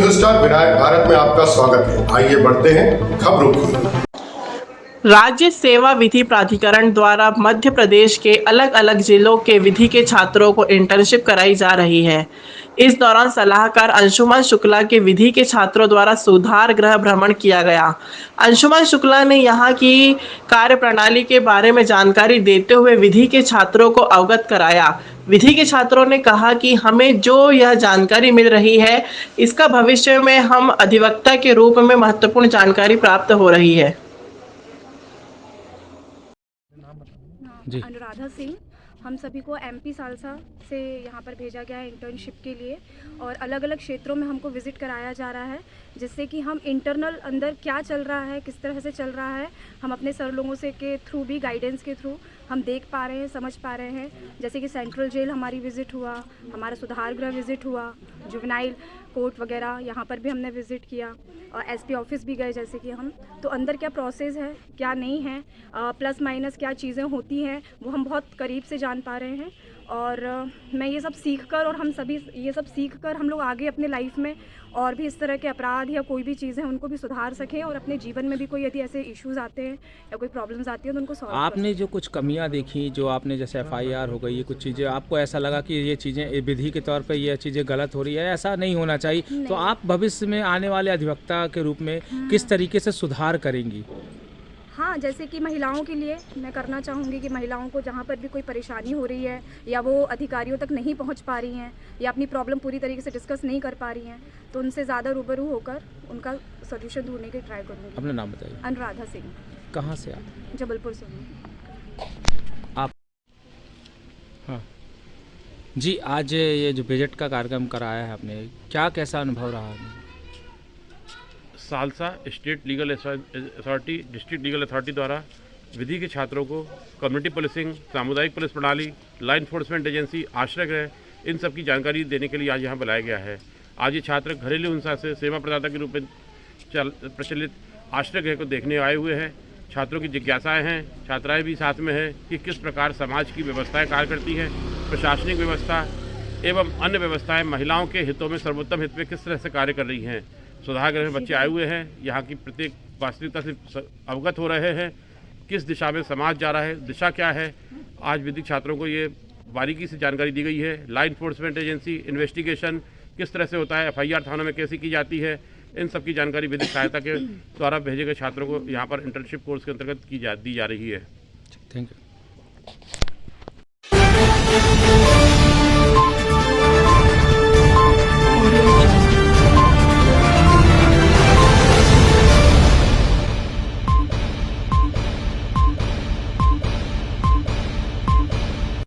हिंदुस्तान विनायक भारत में आपका स्वागत है। आइए बढ़ते हैं खबरों की। राज्य सेवा विधि प्राधिकरण द्वारा मध्य प्रदेश के अलग अलग जिलों के विधि के छात्रों को इंटर्नशिप कराई जा रही है। इस दौरान सलाहकार अंशुमन शुक्ला के विधि के छात्रों द्वारा सुधार गृह भ्रमण किया गया। अंशुमन शुक्ला ने यहाँ की कार्य प्रणाली के बारे में जानकारी देते हुए विधि के छात्रों को अवगत कराया। विधि के छात्रों ने कहा कि हमें जो यह जानकारी मिल रही है, इसका भविष्य में हम अधिवक्ता के रूप में महत्वपूर्ण जानकारी प्राप्त हो रही है। जी। अनुराधा सिंह, हम सभी को एमपी सालसा से यहाँ पर भेजा गया है इंटर्नशिप के लिए और अलग अलग क्षेत्रों में हमको विज़िट कराया जा रहा है, जिससे कि हम इंटरनल अंदर क्या चल रहा है, किस तरह से चल रहा है, हम अपने सर लोगों से के थ्रू भी गाइडेंस के थ्रू हम देख पा रहे हैं, समझ पा रहे हैं। जैसे कि सेंट्रल जेल हमारी विज़िट हुआ, हमारा सुधार गृह विज़िट हुआ, जुवेनाइल कोर्ट वगैरह यहाँ पर भी हमने विज़िट किया और एसपी ऑफिस भी गए। जैसे कि हम तो अंदर क्या प्रोसेस है, क्या नहीं है, प्लस माइनस क्या चीज़ें होती हैं, वो हम बहुत करीब से जान पा रहे हैं। और मैं ये सब सीख कर और हम सभी ये सब सीख कर हम लोग आगे अपने लाइफ में और भी इस तरह के अपराध या कोई भी चीज़ें उनको भी सुधार सकें और अपने जीवन में भी कोई यदि ऐसे इश्यूज़ आते हैं या कोई प्रॉब्लम्स आती हैं तो उनको सॉल्व कर आपने जो कुछ कमियां देखी, जो आपने जैसे एफआईआर हो गई, ये कुछ चीज़ें आपको ऐसा लगा कि ये चीज़ें विधि के तौर पे ये चीज़ें गलत हो रही है, ऐसा नहीं होना चाहिए, तो आप भविष्य में आने वाले अधिवक्ता के रूप में किस तरीके से सुधार करेंगी? हाँ, जैसे कि महिलाओं के लिए मैं करना चाहूँगी कि महिलाओं को जहाँ पर भी कोई परेशानी हो रही है या वो अधिकारियों तक नहीं पहुँच पा रही हैं या अपनी प्रॉब्लम पूरी तरीके से डिस्कस नहीं कर पा रही हैं, तो उनसे ज़्यादा रूबरू होकर उनका सोल्यूशन ढूंढने की ट्राई करूँगी। अपना नाम बताइए। अनुराधा सिंह। कहाँ से आप? जबलपुर से। आप? हाँ जी, आज ये जो बजट का कार्यक्रम कराया है आपने, क्या कैसा अनुभव रहा है? Salsa state legal authority, district legal authority द्वारा विधि के छात्रों को कम्युनिटी पुलिसिंग, सामुदायिक पुलिस प्रणाली, लॉ इन्फोर्समेंट एजेंसी, आश्रय गृह, इन सब की जानकारी देने के लिए आज यहाँ बुलाया गया है। आज ये छात्र घरेलू हिंसा से सेवा प्रदाता के रूप में प्रचलित आश्रय गृह को देखने आए हुए हैं। छात्रों की जिज्ञासाएँ हैं, छात्राएँ भी साथ में है कि किस प्रकार समाज की व्यवस्थाएँ कार्य करती है, प्रशासनिक व्यवस्था एवं अन्य व्यवस्थाएँ महिलाओं के हितों में, सर्वोत्तम हित में किस तरह से कार्य कर रही हैं। सुधार गृह में बच्चे आए हुए हैं, यहाँ की प्रत्येक वास्तविकता से अवगत हो रहे हैं, किस दिशा में समाज जा रहा है, दिशा क्या है। आज विधिक छात्रों को ये बारीकी से जानकारी दी गई है। लॉ इन्फोर्समेंट एजेंसी, इन्वेस्टिगेशन किस तरह से होता है, एफआईआर थानों में कैसी की जाती है, इन सब की जानकारी विधिक सहायता के द्वारा भेजे गए छात्रों को यहाँ पर इंटर्नशिप कोर्स के अंतर्गत दी जा रही है। Thank you.